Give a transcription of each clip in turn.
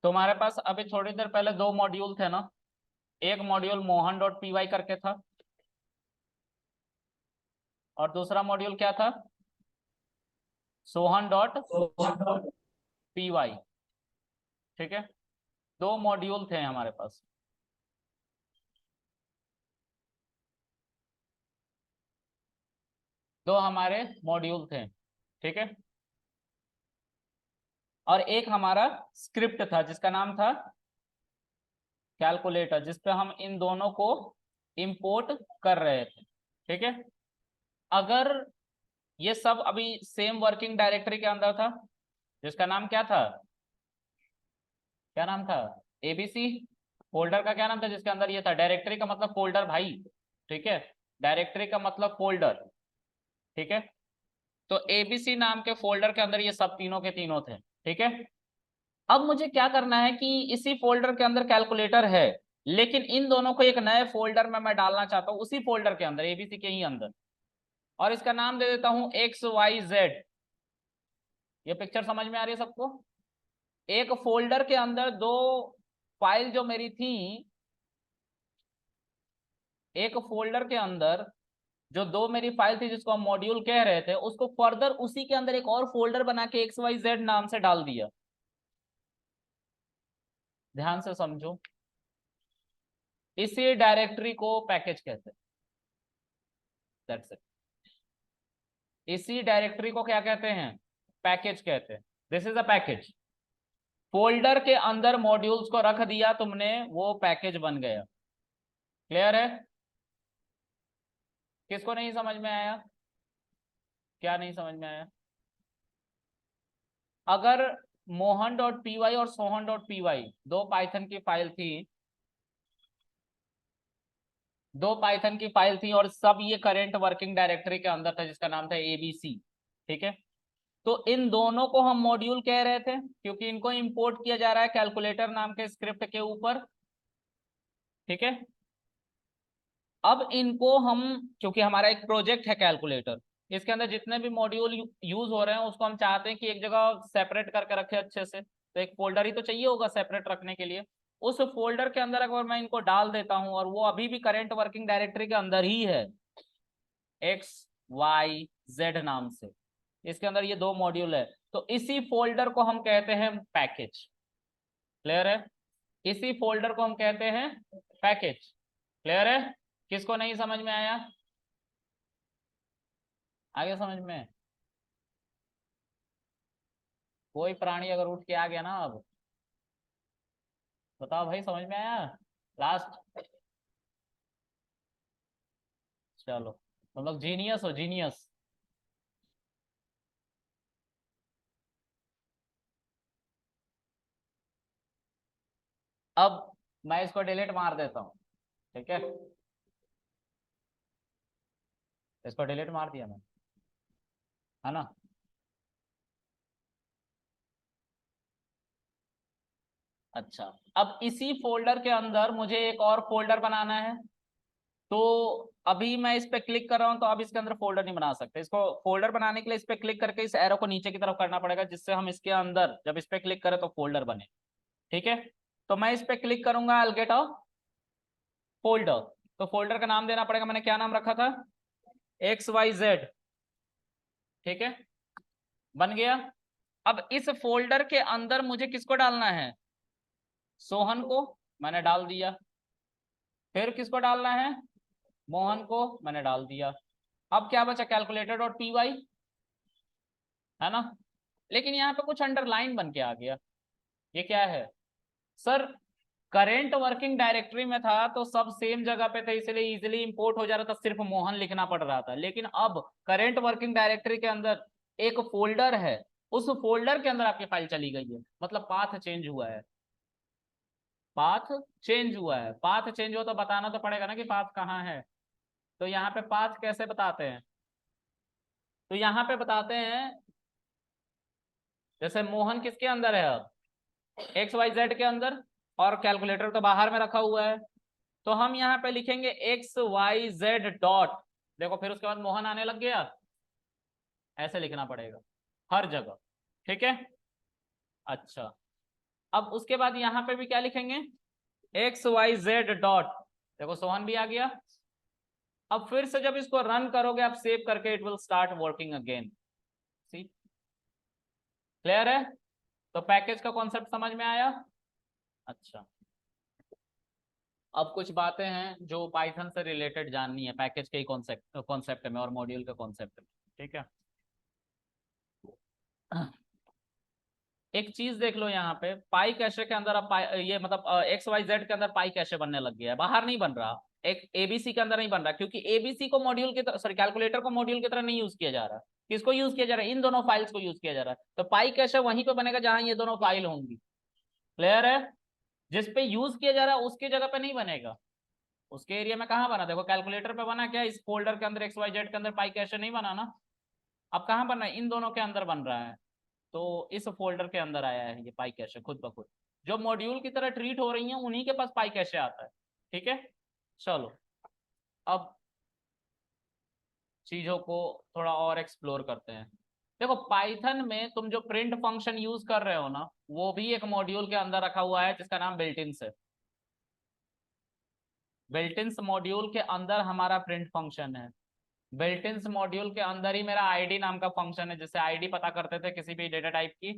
तो हमारे पास अभी थोड़ी देर पहले दो मॉड्यूल थे ना। एक module Mohan dot P Y करके था, और दूसरा मॉड्यूल क्या था? Sohan dot P Y. ठीक है, दो मॉड्यूल थे हमारे पास। दो हमारे मॉड्यूल थे, ठीक है। और एक हमारा स्क्रिप्ट था जिसका नाम था कैलकुलेटर, जिसपे हम इन दोनों को इंपोर्ट कर रहे थे। ठीक है, अगर ये सब अभी सेम वर्किंग डायरेक्टरी के अंदर था, जिसका नाम क्या था? क्या नाम था? एबीसी। फोल्डर का क्या नाम था जिसके अंदर ये था? डायरेक्टरी का मतलब फोल्डर भाई। ठीक है, डायरेक्टरी का मतलब फोल्डर। ठीक है, तो एबीसी नाम के फोल्डर के अंदर ये सब तीनों के तीनों थे। ठीक है, अब मुझे क्या करना है कि इसी फोल्डर के अंदर कैलकुलेटर है, लेकिन इन दोनों को एक नए फोल्डर में मैं डालना चाहता हूं, उसी फोल्डर के अंदर, एबीसी के ही अंदर। और इसका नाम दे देता हूं एक्स वाई जेड। ये पिक्चर समझ में आ रही है सबको? एक फोल्डर के अंदर दो फाइल जो मेरी थी, एक फोल्डर के अंदर जो दो मेरी फाइल थी जिसको हम मॉड्यूल कह रहे थे, उसको फर्दर उसी के अंदर एक और फोल्डर बना के एक्स वाई जेड नाम से डाल दिया। ध्यान से समझो, इसी डायरेक्टरी को पैकेज कहते हैं। That's it. इसी डायरेक्टरी को क्या कहते हैं? पैकेज कहते हैं। This is a package. Folder के अंदर मॉड्यूल्स को रख दिया तुमने, वो पैकेज बन गया। क्लियर है? किसको नहीं समझ में आया? क्या नहीं समझ में आया? अगर मोहन डॉट पी वाई और सोहन डॉट पी वाई दो पाइथन की फाइल थी, दो पाइथन की फाइल थी, और सब ये करेंट वर्किंग डायरेक्टरी के अंदर था जिसका नाम था एबीसी। ठीक है, तो इन दोनों को हम मॉड्यूल कह रहे थे क्योंकि इनको इंपोर्ट किया जा रहा है कैलकुलेटर नाम के स्क्रिप्ट के ऊपर। ठीक है, अब इनको हम, क्योंकि हमारा एक प्रोजेक्ट है कैलकुलेटर, इसके अंदर जितने भी मॉड्यूल यूज हो रहे हैं उसको हम चाहते हैं कि एक जगह सेपरेट करके रखे अच्छे से, तो एक फोल्डर ही तो चाहिए होगा सेपरेट रखने के लिए। उस फोल्डर के अंदर अगर मैं इनको डाल देता हूं और वो अभी भी करंट वर्किंग डायरेक्टरी के अंदर ही है, एक्स वाई जेड नाम से, इसके अंदर ये दो मॉड्यूल है, तो इसी फोल्डर को हम कहते हैं पैकेज। क्लियर है? इसी फोल्डर को हम कहते हैं पैकेज। क्लियर है? किसको नहीं समझ में आया? आगे समझ में? कोई प्राणी अगर उठ के आ गया ना अब, बताओ भाई समझ में आया? लास्ट। चलो, तुम लोग जीनियस हो, जीनियस। अब मैं इसको डिलीट मार देता हूँ। ठीक है, इसको डिलीट मार दिया मैं, है ना? अच्छा, अब इसी फोल्डर के अंदर मुझे एक और फोल्डर बनाना है, तो अभी मैं इस पे क्लिक कर रहा हूं, तो अब इसके अंदर फोल्डर नहीं बना सकते। इसको फोल्डर बनाने के लिए इस पे क्लिक करके इस एरो को नीचे की तरफ करना पड़ेगा, जिससे हम इसके अंदर जब इस पे क्लिक करें तो फोल्डर बने। ठीक है, तो मैं इस पे क्लिक करूंगा, I will get a folder. तो फोल्डर का नाम देना पड़ेगा, मैंने क्या नाम रखा था? X Y Z. ठीक है, बन गया। अब इस फोल्डर के अंदर मुझे किसको डालना है? सोहन को, मैंने डाल दिया। फिर किसको डालना है? मोहन को, मैंने डाल दिया। अब क्या बचा? कैलकुलेटर डॉट पी वाई, है ना? लेकिन यहाँ पे कुछ अंडरलाइन बन के आ गया। ये क्या है सर? करेंट वर्किंग डायरेक्टरी में था तो सब सेम जगह पे थे, इसलिए इजीली इंपोर्ट हो जा रहा था, सिर्फ मोहन लिखना पड़ रहा था। लेकिन अब करेंट वर्किंग डायरेक्टरी के अंदर एक फोल्डर है, उस फोल्डर के अंदर आपकी फाइल चली गई है, मतलब पाथ चेंज हुआ है। पाथ चेंज हुआ है। पाथ चेंज हो तो बताना तो पड़ेगा ना कि पाथ कहाँ है। तो यहाँ पे पाथ कैसे बताते हैं? तो यहाँ पे बताते हैं, जैसे मोहन किसके अंदर है अब? एक्स वाई जेड के अंदर, और कैलकुलेटर तो बाहर में रखा हुआ है। तो हम यहाँ पे लिखेंगे एक्स वाई जेड डॉट, देखो फिर उसके बाद मोहन आने लग गया, ऐसे लिखना पड़ेगा हर जगह। ठीक है, अच्छा। अब उसके बाद यहाँ पे भी क्या लिखेंगे, XYZ डॉट, देखो सोहन भी आ गया। अब फिर से जब इसको रन करोगे आप सेव करके, it will start working again. See clear है? तो पैकेज का कॉन्सेप्ट समझ में आया? अच्छा, अब कुछ बातें हैं जो पाइथन से रिलेटेड जाननी है, पैकेज के ही कॉन्सेप्ट में और मॉड्यूल के कॉन्सेप्ट में। ठीक है, एक चीज देख लो यहाँ पे, पाई कैशे के अंदर अब ये मतलब XYZ के अंदर पाई कैशे बनने लग गया है, बाहर नहीं बन रहा, एक एबीसी के अंदर नहीं बन रहा, क्योंकि एबीसी को मॉड्यूल की तरह, सॉरी कैलकुलेटर को मॉड्यूल की तरह नहीं यूज किया जा रहा। किसको यूज किया जा रहा है? इन दोनों फाइल्स को यूज किया जा रहा है। तो पाई कैशे वहीं पे बनेगा जहां ये दोनों फाइल होंगी। क्लियर है? जिस पे यूज किया जा रहा है उसकी जगह पे नहीं बनेगा, उसके एरिया में कहाँ बना? देखो कैलकुलेटर पे बना क्या, इस फोल्डर के अंदर XYZ के अंदर पाई कैशे नहीं बना ना। अब कहाँ बन रहा है? इन दोनों के अंदर बन रहा है। तो इस फोल्डर के अंदर आया है ये पाई कैशे खुद ब खुद, जो मॉड्यूल की तरह ट्रीट हो रही है उन्हीं के पास पाई कैशे आता है। ठीक है, चलो अब चीजों को थोड़ा और एक्सप्लोर करते हैं। देखो पाइथन में तुम जो प्रिंट फंक्शन यूज कर रहे हो ना, वो भी एक मॉड्यूल के अंदर रखा हुआ है जिसका नाम बिल्ट-इन्स है। बिल्ट-इन्स मॉड्यूल के अंदर हमारा प्रिंट फंक्शन है। बिल्ट-इन्स मॉड्यूल के अंदर ही मेरा आईडी नाम का फंक्शन है, जिससे आईडी पता करते थे किसी भी डेटा टाइप की।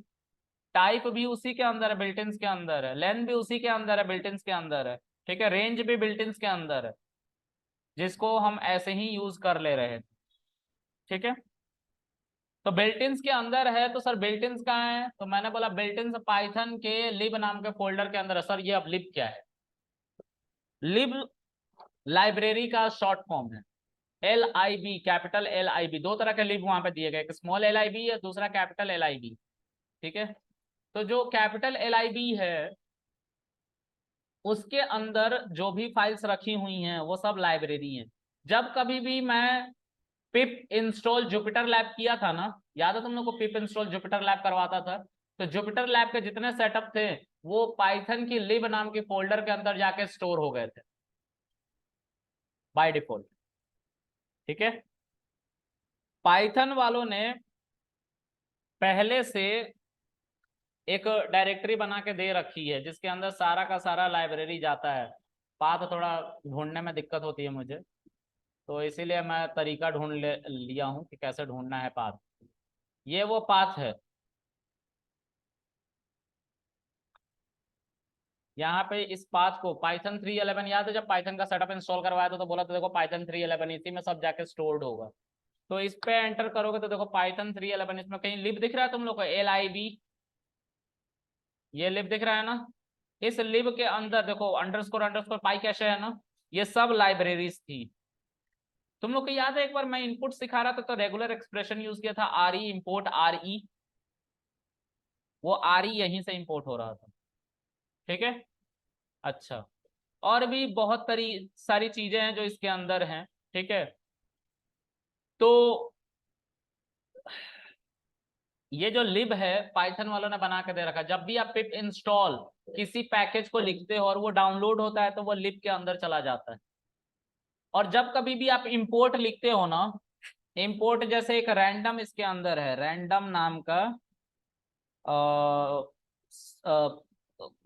टाइप भी उसी के अंदर है, बिल्ट-इन्स के अंदर है। लेंथ भी उसी के अंदर है, बिल्ट-इन्स के अंदर है। ठीक है, रेंज भी बिल्ट-इन्स के अंदर है, जिसको हम ऐसे ही यूज कर ले रहे थे। ठीक है, तो बिल्ट-इन्स के अंदर है, तो सर बिल्ट-इन्स कहाँ है? तो मैंने बोला बिल्ट-इन्स पाइथन के लिब नाम के फोल्डर के अंदर है। सर ये अब लिब क्या है? लिब लाइब्रेरी का शॉर्ट फॉर्म है। LIB, कैपिटल LIB, दो तरह के लिब वहां पे दिए गए, एक स्मॉल LIB है, दूसरा कैपिटल LIB। ठीक है, तो जो कैपिटल LIB है उसके अंदर जो भी फाइल्स रखी हुई हैं वो सब लाइब्रेरी हैं। जब कभी भी मैं पिप इंस्टॉल जुपिटर लैब किया था ना, याद है तुम लोग को? पिप इंस्टॉल जुपिटर लैब करवाता था, तो जुपिटर लैब के जितने सेटअप थे वो पाइथन की लिब नाम की फोल्डर के अंदर जाके स्टोर हो गए थे बाय डिफॉल्ट। ठीक है, पाइथन वालों ने पहले से एक डायरेक्टरी बना के दे रखी है जिसके अंदर सारा का सारा लाइब्रेरी जाता है। पाथ थोड़ा ढूंढने में दिक्कत होती है मुझे, तो इसीलिए मैं तरीका ढूंढ लिया हूँ कि कैसे ढूंढना है पाथ। ये वो पाथ है, यहाँ पे इस पाथ को पाइथन 3.11, याद है जब पाइथन का सेटअप इंस्टॉल करवाया था तो बोला था देखो पाइथन 3.11 इसी में सब जाके स्टोर्ड होगा। तो इस पे एंटर करोगे तो देखो पाइथन 3.11, इसमें कहीं लिब दिख रहा है तुम लोग को? LIB, ये लिब दिख रहा है ना? इस लिब के अंदर देखो अंडरस्कोर अंडरस्कोर पाई कैशे है ना, ये सब लाइब्रेरीज थी। तुम लोग को याद है एक बार मैं इनपुट सिखा रहा था तो रेगुलर एक्सप्रेशन यूज किया था, RE इंपोर्ट RE, वो RE यहीं से इंपोर्ट हो रहा था। ठीक है, अच्छा, और भी बहुत सारी चीजें हैं जो इसके अंदर हैं। ठीक है, तो ये जो लिब है पाइथन वालों ने बना के दे रखा है। जब भी आप पिप इंस्टॉल किसी पैकेज को लिखते हो और वो डाउनलोड होता है तो वो लिब के अंदर चला जाता है। और जब कभी भी आप इंपोर्ट लिखते हो ना, इंपोर्ट जैसे एक रैंडम इसके अंदर है, रैंडम नाम का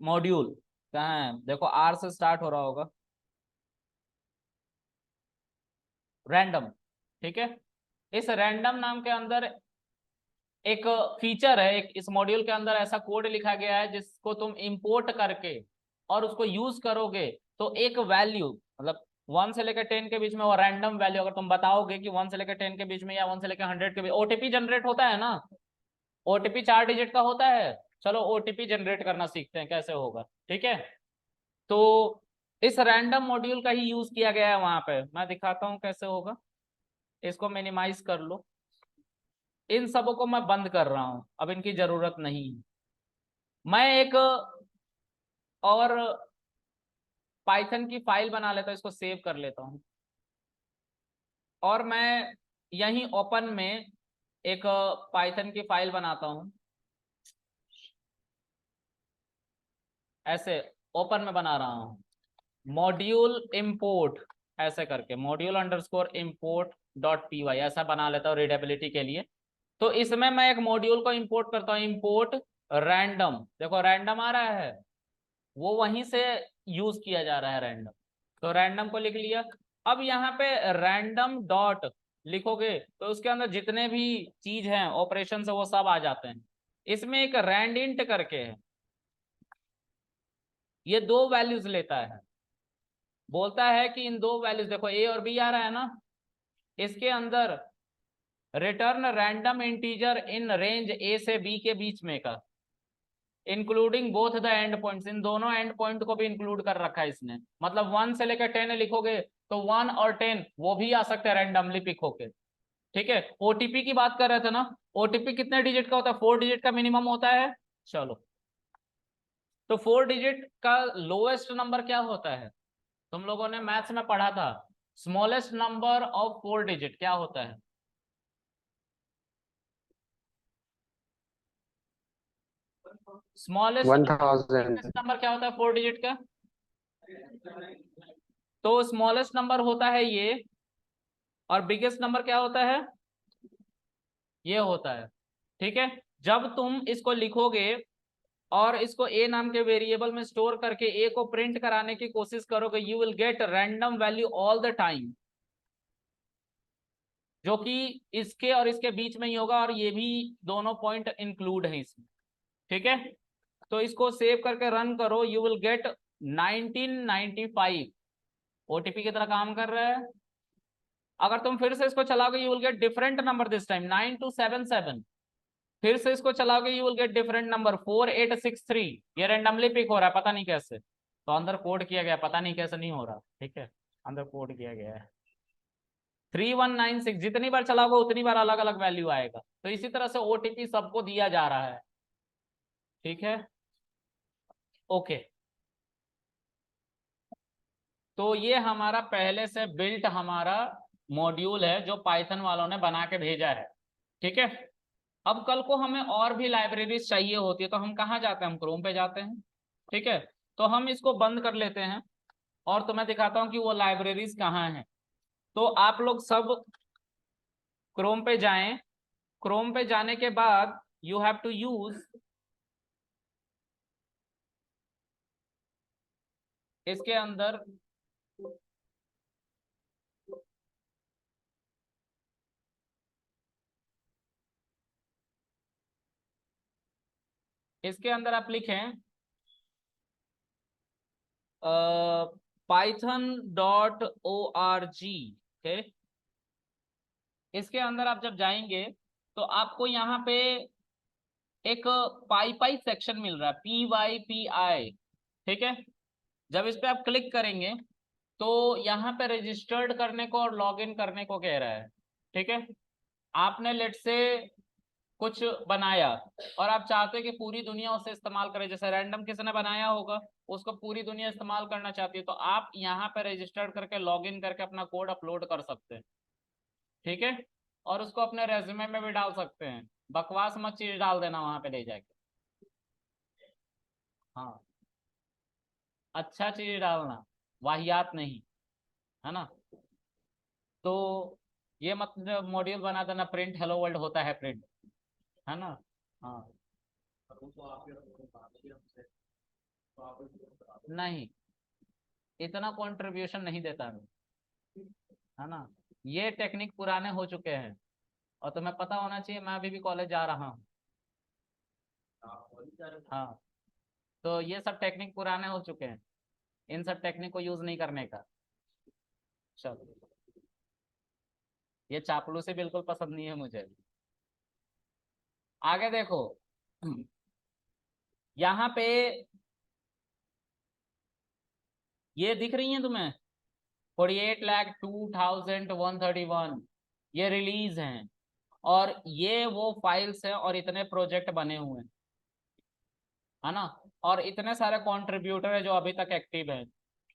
मॉड्यूल, कहाँ है? देखो R से स्टार्ट हो रहा होगा, रैंडम। ठीक है, इस रैंडम नाम के अंदर एक फीचर है, एक इस मॉड्यूल के अंदर ऐसा कोड लिखा गया है जिसको तुम इंपोर्ट करके और उसको यूज करोगे तो एक वैल्यू, मतलब 1 से लेकर 10 के बीच में वो रैंडम वैल्यू अगर तुम बताओगे कि 1 से लेकर 10 के बीच में या 1 से लेकर 100 के बीच, OTP जनरेट होता है ना, OTP 4 डिजिट का होता है। चलो OTP जनरेट करना सीखते हैं कैसे होगा। ठीक है, तो इस रैंडम मॉड्यूल का ही यूज किया गया है वहां पे, मैं दिखाता हूँ कैसे होगा। इसको मिनिमाइज कर लो, इन सबों को मैं बंद कर रहा हूं, अब इनकी जरूरत नहीं है। मैं एक और पाइथन की फाइल बना लेता हूं, इसको सेव कर लेता हूं, और मैं यहीं ओपन में एक पाइथन की फाइल बनाता हूं, ऐसे ओपन में बना रहा हूं, मॉड्यूल इंपोर्ट ऐसे करके, module underscore import dot P Y ऐसा बना लेता हूँ रीडेबिलिटी के लिए। तो इसमें मैं एक मॉड्यूल को इंपोर्ट करता हूँ, इंपोर्ट रैंडम, देखो रैंडम आ रहा है, वो वहीं से यूज किया जा रहा है रैंडम, तो रैंडम को लिख लिया। अब यहाँ पे रैंडम डॉट लिखोगे तो उसके अंदर जितने भी चीज हैं ऑपरेशन से वो सब आ जाते हैं। इसमें एक रैंड इंट करके है, ये दो वैल्यूज लेता है, बोलता है कि इन दो वैल्यूज, देखो ए और बी आ रहा है ना, इसके अंदर return random integer in range A से बी के बीच में का, including both the end points, इन दोनों एंड पॉइंट को भी इंक्लूड कर रखा है इसने, मतलब 1 से लेकर 10 लिखोगे तो 1 और 10 वो भी आ सकते हैं रैंडमली पिक होके। ठीक है, ओटीपी की बात कर रहे थे ना, ओटीपी कितने डिजिट का होता है, 4 डिजिट का मिनिमम होता है। चलो, तो 4 डिजिट का लोएस्ट नंबर क्या होता है, तुम लोगों ने मैथ्स में पढ़ा था, स्मॉलेस्ट नंबर ऑफ 4 डिजिट क्या होता है? स्मॉलेस्ट 1000। नंबर क्या होता है 4 डिजिट का? तो स्मॉलेस्ट नंबर होता है ये, और बिगेस्ट नंबर क्या होता है? ये होता है। ठीक है, जब तुम इसको लिखोगे और इसको ए नाम के वेरिएबल में स्टोर करके ए को प्रिंट कराने की कोशिश करोगे, you will gate random value all the time, जो कि इसके और इसके बीच में ही होगा, और ये भी दोनों पॉइंट इंक्लूड है इसमें। ठीक है, तो इसको सेव करके रन करो, यू विल गेट 1995, ओटीपी की तरह काम कर रहा है। अगर तुम फिर से इसको चलाओगे you will get different number, this time 9277, फिर से इसको चलाओगे you will get different number 4863, ये रेंडमली पिक हो रहा है, पता नहीं कैसे, तो अंदर कोड किया गया, पता नहीं कैसे नहीं हो रहा। ठीक है, अंदर कोड किया गया है। 3196, जितनी बार चलाओगे उतनी बार अलग अलग वैल्यू आएगा, तो इसी तरह से ओटीपी सबको दिया जा रहा है। ठीक है, ओके, तो ये हमारा पहले से बिल्ट हमारा मॉड्यूल है जो पाइथन वालों ने बना के भेजा है। ठीक है, अब कल को हमें और भी लाइब्रेरीज चाहिए होती है तो हम कहाँ जाते हैं, हम क्रोम पे जाते हैं। ठीक है, तो हम इसको बंद कर लेते हैं और तुम्हें दिखाता हूँ कि वो लाइब्रेरीज कहाँ हैं। तो आप लोग सब क्रोम पे जाएं, क्रोम पे जाने के बाद यू हैव टू यूज इसके अंदर आप लिखें python.org। ओके, इसके अंदर आप जब जाएंगे तो आपको यहाँ पे एक पाई पाई सेक्शन मिल रहा है, PYPI। ठीक है, जब इस पे आप क्लिक करेंगे तो यहाँ पे रजिस्टर्ड करने को और लॉग इन करने को कह रहा है। ठीक है, आपने लेट से कुछ बनाया और आप चाहते हैं कि पूरी दुनिया उसे इस्तेमाल करे, जैसे रैंडम किसी ने बनाया होगा, उसको पूरी दुनिया इस्तेमाल करना चाहती है, तो आप यहाँ पे रजिस्टर्ड करके लॉग इन करके अपना कोड अपलोड कर सकते हैं। ठीक है, और उसको अपने रेज्यूमे में भी डाल सकते हैं, बकवास मत चीज डाल देना वहां पे ले जाके। हाँ, अच्छा चीज डालना, वाहियात नहीं, है ना। तो ये मत मॉड्यूल बना देना प्रिंट हेलो वर्ल्ड होता है प्रिंट, है ना। हाँ, नहीं, इतना कंट्रीब्यूशन नहीं देता मैं, है ना, ये टेक्निक पुराने हो चुके हैं, और तुम्हें पता होना चाहिए मैं अभी भी कॉलेज जा रहा हूँ। हाँ, तो ये सब टेक्निक पुराने हो चुके हैं, इन सब टेक्निक को यूज नहीं करने का। चलो, ये चापलूसी बिल्कुल पसंद नहीं है मुझे। आगे देखो, यहाँ पे ये दिख रही है तुम्हें 48,02,131, ये रिलीज हैं, और ये वो फाइल्स हैं और इतने प्रोजेक्ट बने हुए हैं, है ना, और इतने सारे कंट्रीब्यूटर है जो अभी तक एक्टिव हैं।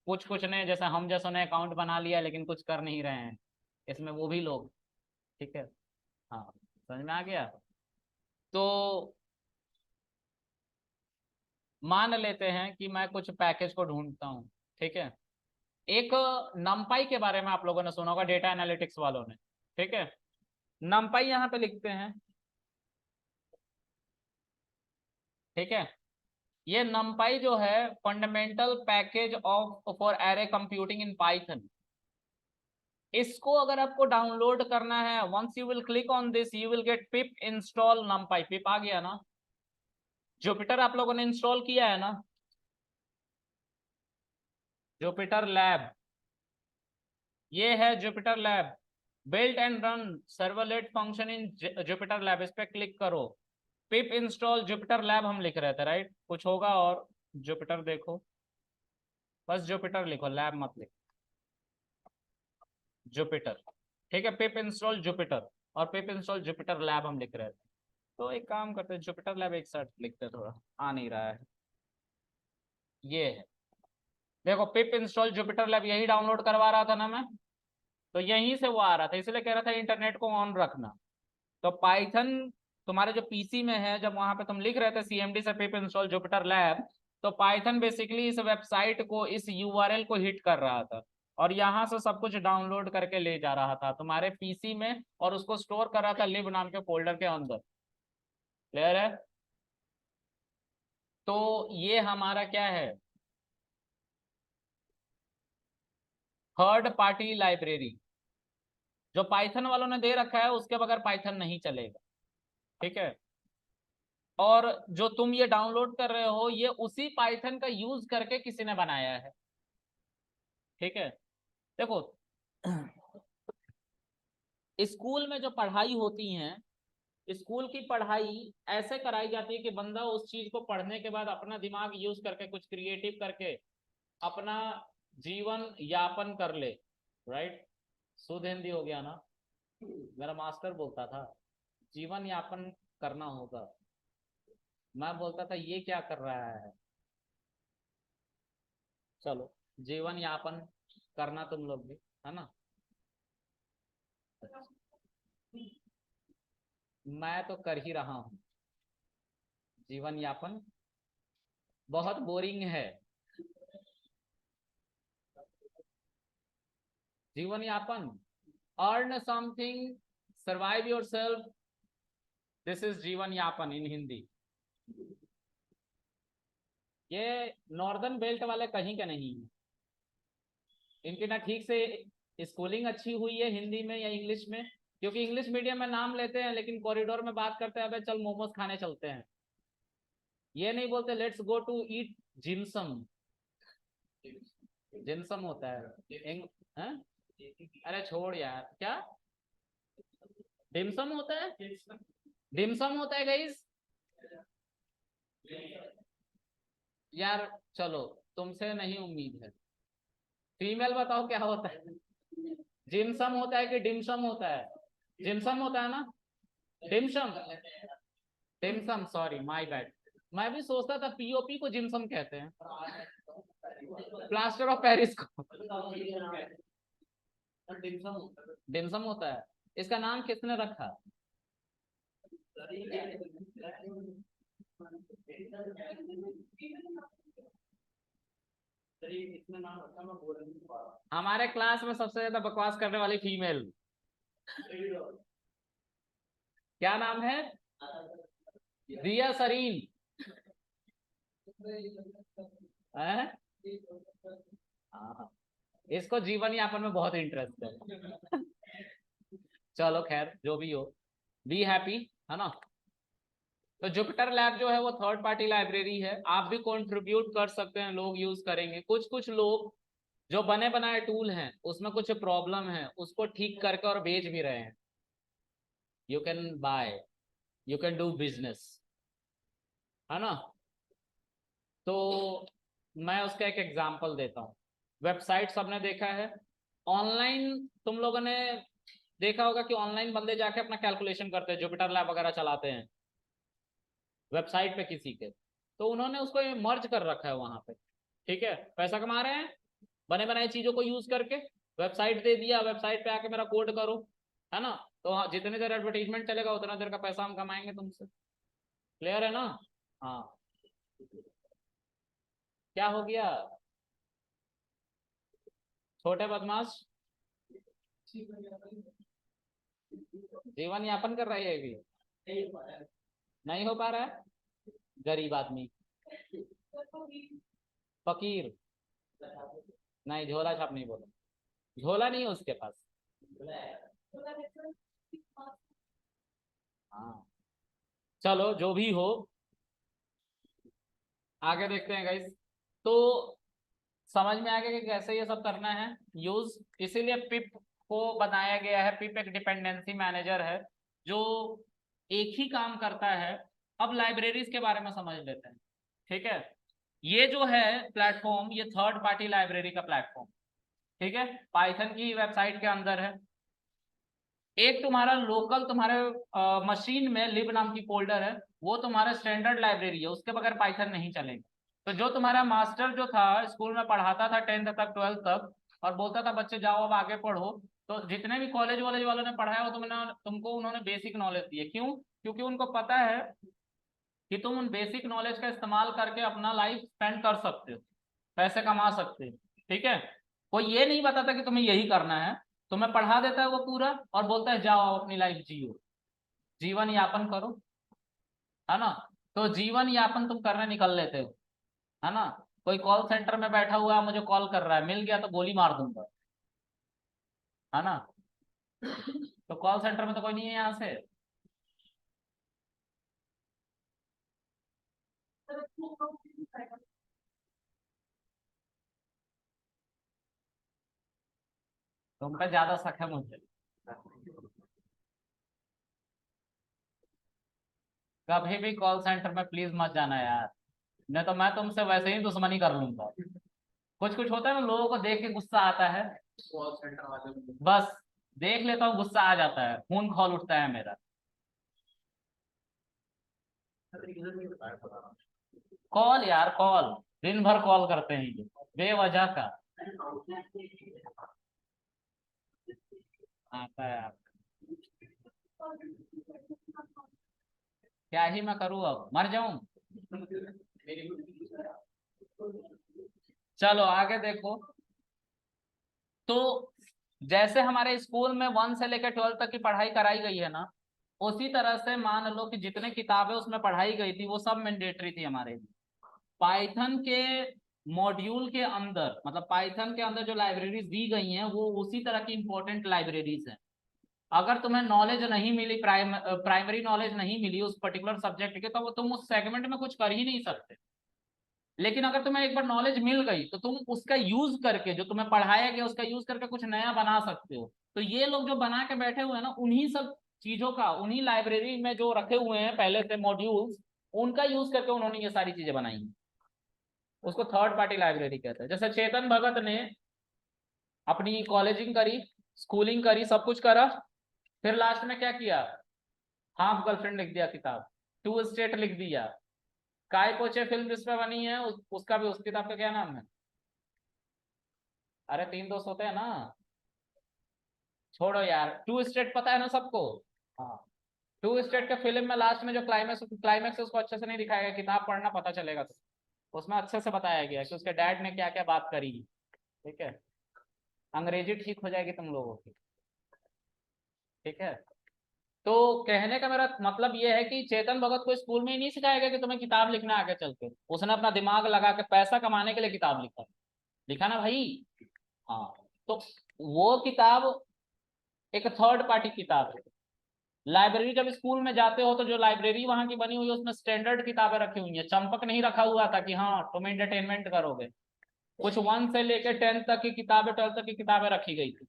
कुछ कुछ ने, जैसे हम जैसों ने अकाउंट बना लिया लेकिन कुछ कर नहीं रहे हैं, इसमें वो भी लोग। ठीक है, हाँ, समझ में आ गया। तो मान लेते हैं कि मैं कुछ पैकेज को ढूंढता हूँ। ठीक है, एक नमपाई के बारे में आप लोगों ने सुना होगा, डेटा एनालिटिक्स वालों ने। ठीक है, नमपाई यहाँ पे लिखते हैं, ठीक है। ये numpy जो है fundamental package of for array computing in Python, इसको अगर आपको डाउनलोड करना है, once you will click on this you will get pip install numpy। Pip आ गया ना, जुपिटर आप लोगों ने इंस्टॉल किया है ना, जुपिटर लैब, ये है Jupiter lab, built and run servlet function in Jupiter lab, इस पे क्लिक करो। पिप इंस्टॉल जुपिटर लैब हम लिख रहे थे, राइट, कुछ होगा और जुपिटर देखो, बस जुपिटर लिखो, लैब मत लिखो, जुपिटर, ठीक है। पिप इंस्टॉल जुपिटर और पिप इंस्टॉल जुपिटर लैब हम लिख रहे थे, तो एक काम करते हैं, जुपिटर लैब एक साथ लिखते हैं, थोड़ा आ नहीं रहा है, ये है देखो, पिप इंस्टॉल जुपिटर लैब, यही डाउनलोड करवा रहा था ना मैं, तो यहीं से वो आ रहा था, इसलिए कह रहा था इंटरनेट को ऑन रखना। तो पाइथन तुम्हारे जो पीसी में है, जब वहां पे तुम लिख रहे थे सीएमडी से पिप इंस्टॉल जुपिटर लैब, तो पाइथन बेसिकली इस वेबसाइट को, इस यूआरएल को हिट कर रहा था और यहाँ से सब कुछ डाउनलोड करके ले जा रहा था तुम्हारे पीसी में, और उसको स्टोर कर रहा था लिब नाम के फोल्डर के अंदर। क्लियर है? तो ये हमारा क्या है, थर्ड पार्टी लाइब्रेरी, जो पाइथन वालों ने दे रखा है, उसके बगैर पाइथन नहीं चलेगा। ठीक है, और जो तुम ये डाउनलोड कर रहे हो, ये उसी पाइथन का यूज करके किसी ने बनाया है। ठीक है, देखो स्कूल में जो पढ़ाई होती है, स्कूल की पढ़ाई ऐसे कराई जाती है कि बंदा उस चीज को पढ़ने के बाद अपना दिमाग यूज करके कुछ क्रिएटिव करके अपना जीवन यापन कर ले, राइट। शुद्ध हिंदी हो गया ना, मेरा मास्टर बोलता था जीवन यापन करना होगा, मैं बोलता था ये क्या कर रहा है। चलो, जीवन यापन करना तुम लोग भी, है ना। मैं तो कर ही रहा हूँ, जीवन यापन बहुत बोरिंग है, जीवन यापन, earn something, survive your self, this is जीवन यापन इन हिंदी। ये नॉर्दर्न बेल्ट वाले कहीं के नहीं है, इनकी ना ठीक से स्कूलिंग अच्छी हुई है हिंदी में या इंग्लिश में, क्योंकि इंग्लिश मीडियम में नाम लेते हैं लेकिन कॉरिडोर में बात करते हैं, अबे चल मोमोज खाने चलते हैं, ये नहीं बोलते लेट्स गो टू ईट जिमसम। जिमसम होता है हैं? अरे छोड़ यार, क्या डिमसम होता है, डिमसम होता है गाइस यार। चलो, तुमसे नहीं उम्मीद है, फीमेल बताओ क्या होता है, जिमसम होता है कि डिमसम होता है? जिमसम होता है ना, dim sum, dim sum, sorry my bad, मैं भी सोचता था पीओपी को जिमसम कहते हैं, प्लास्टर ऑफ पेरिस को डिमसम होता है। इसका नाम किसने रखा? हमारे क्लास में सबसे ज्यादा बकवास करने वाली फीमेल, क्या नाम है? रिया सरीन है? हाँ, इसको जीवन यापन में बहुत इंटरेस्ट है। चलो खैर, जो भी हो, बी हैप्पी, है ना। तो जुपिटर लैब जो है वो थर्ड पार्टी लाइब्रेरी है, आप भी कंट्रीब्यूट कर सकते हैं, लोग यूज करेंगे, कुछ कुछ लोग जो बने बनाए टूल हैं उसमें कुछ प्रॉब्लम है, उसको ठीक करके और बेच भी रहे हैं, you can buy, you can do business, है ना। तो मैं उसका एक एग्जांपल देता हूँ, वेबसाइट सबने देखा है, ऑनलाइन तुम लोगों ने देखा होगा कि ऑनलाइन बंदे जाके अपना कैलकुलेशन करते हैं, जुपिटर लैब वगैरह चलाते हैं वेबसाइट पे किसी के, तो उन्होंने उसको मर्ज कर रखा है वहां पे, ठीक है, पैसा कमा रहे हैं बने बनाए चीजों को यूज करके, वेबसाइट दे दिया, वेबसाइट पे आके मेरा कोड करो, है ना। तो हाँ, जितनी देर एडवर्टीजमेंट चलेगा उतना देर का पैसा हम कमाएंगे तुमसे। क्लियर है ना? हाँ, क्या हो गया छोटे बदमाश, जीवन यापन कर रही है अभी, नहीं हो पा रहा है, गरीब आदमी, फकीर, नहीं झोला छाप नहीं बोला, झोला नहीं है उसके पास। हाँ चलो जो भी हो, आगे देखते हैं गाइस। तो समझ में आ गया कि कैसे ये सब करना है यूज। इसीलिए पिप को बनाया गया है। पिप एक डिपेंडेंसी मैनेजर है जो एक ही काम करता है। अब लाइब्रेरीज के बारे में समझ लेते हैं, ठीक है। ये जो है प्लेटफॉर्म, ये थर्ड पार्टी लाइब्रेरी का प्लेटफॉर्म, ठीक है, पाइथन की वेबसाइट के अंदर है। एक तुम्हारा लोकल तुम्हारे मशीन में लिब नाम की फोल्डर है, वो तुम्हारा स्टैंडर्ड लाइब्रेरी है, उसके बगैर पाइथन नहीं चलेगा। तो जो तुम्हारा मास्टर जो था स्कूल में पढ़ाता था 10th तक 12th तक, और बोलता था बच्चे जाओ अब आगे पढ़ो, तो जितने भी कॉलेज वॉलेज वालों ने पढ़ाया वो तुमको उन्होंने बेसिक नॉलेज दी है। क्यों? क्योंकि उनको पता है कि तुम उन बेसिक नॉलेज का इस्तेमाल करके अपना लाइफ स्पेंड कर सकते हो, पैसे कमा सकते हो, ठीक है। कोई ये नहीं बताता कि तुम्हें यही करना है, तुम्हें पढ़ा देता है वो पूरा और बोलता है जाओ अपनी लाइफ जियो, जीवन यापन करो, है ना। तो जीवन यापन तुम करने निकल लेते हो, है ना। कोई कॉल सेंटर में बैठा हुआ है, मुझे कॉल कर रहा है, मिल गया तो गोली मार दूंगा, है ना। तो कॉल सेंटर में तो कोई नहीं है यहाँ से। तुम पे ज्यादा शक है मुझे। कभी भी कॉल सेंटर में प्लीज मत जाना यार, नहीं तो मैं तुमसे वैसे ही दुश्मनी कर लूंगा। कुछ कुछ होता है ना, लोगों को देख के गुस्सा आता है, कॉल सेंटर वाले बस देख लेता हूँ गुस्सा आ जाता है, खून खौल उठता है मेरा। कॉल यार कॉल, दिन भर कॉल करते हैं ये बेवजह का। आता है आप, क्या ही मैं करूँ, अब मर जाऊं। चलो आगे देखो। तो जैसे हमारे स्कूल में 1 से लेकर 12 तक की पढ़ाई कराई गई है ना, उसी तरह से मान लो कि जितने किताबें उसमें पढ़ाई गई थी वो सब मैंडेटरी थी हमारे लिए। पाइथन के मॉड्यूल के अंदर, मतलब पाइथन के अंदर जो लाइब्रेरीज दी गई हैं वो उसी तरह की इंपॉर्टेंट लाइब्रेरीज हैं। अगर तुम्हें नॉलेज नहीं मिली, प्राइमरी नॉलेज नहीं मिली उस पर्टिकुलर सब्जेक्ट के, तो वो तुम उस सेगमेंट में कुछ कर ही नहीं सकते। लेकिन अगर तुम्हें एक बार नॉलेज मिल गई तो तुम उसका यूज करके, जो तुम्हें पढ़ाया गया उसका यूज करके कुछ नया बना सकते हो। तो ये लोग जो बना के बैठे हुए हैं ना, उन्हीं सब चीजों का, उन्हीं लाइब्रेरी में जो रखे हुए हैं पहले से मॉड्यूल्स, उनका यूज करके उन्होंने ये सारी चीजें बनाई हैं। उसको थर्ड पार्टी लाइब्रेरी कहते हैं। जैसे चेतन भगत ने अपनी कॉलेजिंग करी, स्कूलिंग करी, सब कुछ करा, फिर लास्ट में क्या किया, हाफ गर्लफ्रेंड लिख दिया किताब, टू स्टेट लिख दिया। काय पोचे फिल्म जिसपे बनी है उसका भी, उस किताब का क्या नाम है? अरे तीन दोस्त होते हैं ना, छोड़ो यार, टू स्टेट पता है ना सबको। हाँ, टू स्टेट के फिल्म में लास्ट में जो क्लाइमैक्स क्लाइमैक्स उसको अच्छे से नहीं दिखाया गया, किताब पढ़ना पता चलेगा तो उसमें अच्छे से बताया गया कि उसके डैड ने क्या क्या बात करी, ठीक है। अंग्रेजी ठीक हो जाएगी तुम लोगों की, ठीक है। तो कहने का मेरा मतलब ये है कि चेतन भगत को स्कूल में ही नहीं सिखाया गया कि तुम्हें किताब लिखना है आगे चल के, उसने अपना दिमाग लगा के पैसा कमाने के लिए किताब लिखा, लिखा ना भाई। हाँ, तो वो किताब एक थर्ड पार्टी किताब है। लाइब्रेरी जब स्कूल में जाते हो तो जो लाइब्रेरी वहां की बनी हुई है उसमें स्टैंडर्ड किताबें रखी हुई है, चंपक नहीं रखा हुआ था कि हाँ तुम एंटरटेनमेंट करोगे। कुछ 1 से लेकर 10 तक की किताबें, 12 तक की किताबें रखी गई थी,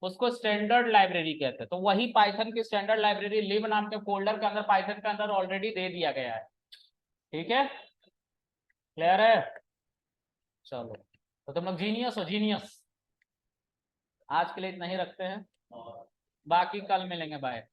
उसको स्टैंडर्ड लाइब्रेरी कहते हैं। तो वही पाइथन की स्टैंडर्ड लाइब्रेरी लिब नाम के फोल्डर के अंदर पाइथन के अंदर ऑलरेडी दे दिया गया है, ठीक है। क्लियर है? चलो, तो तुम लोग जीनियस हो, जीनियस। आज के लिए इतना ही रखते हैं, और बाकी कल मिलेंगे, बाय।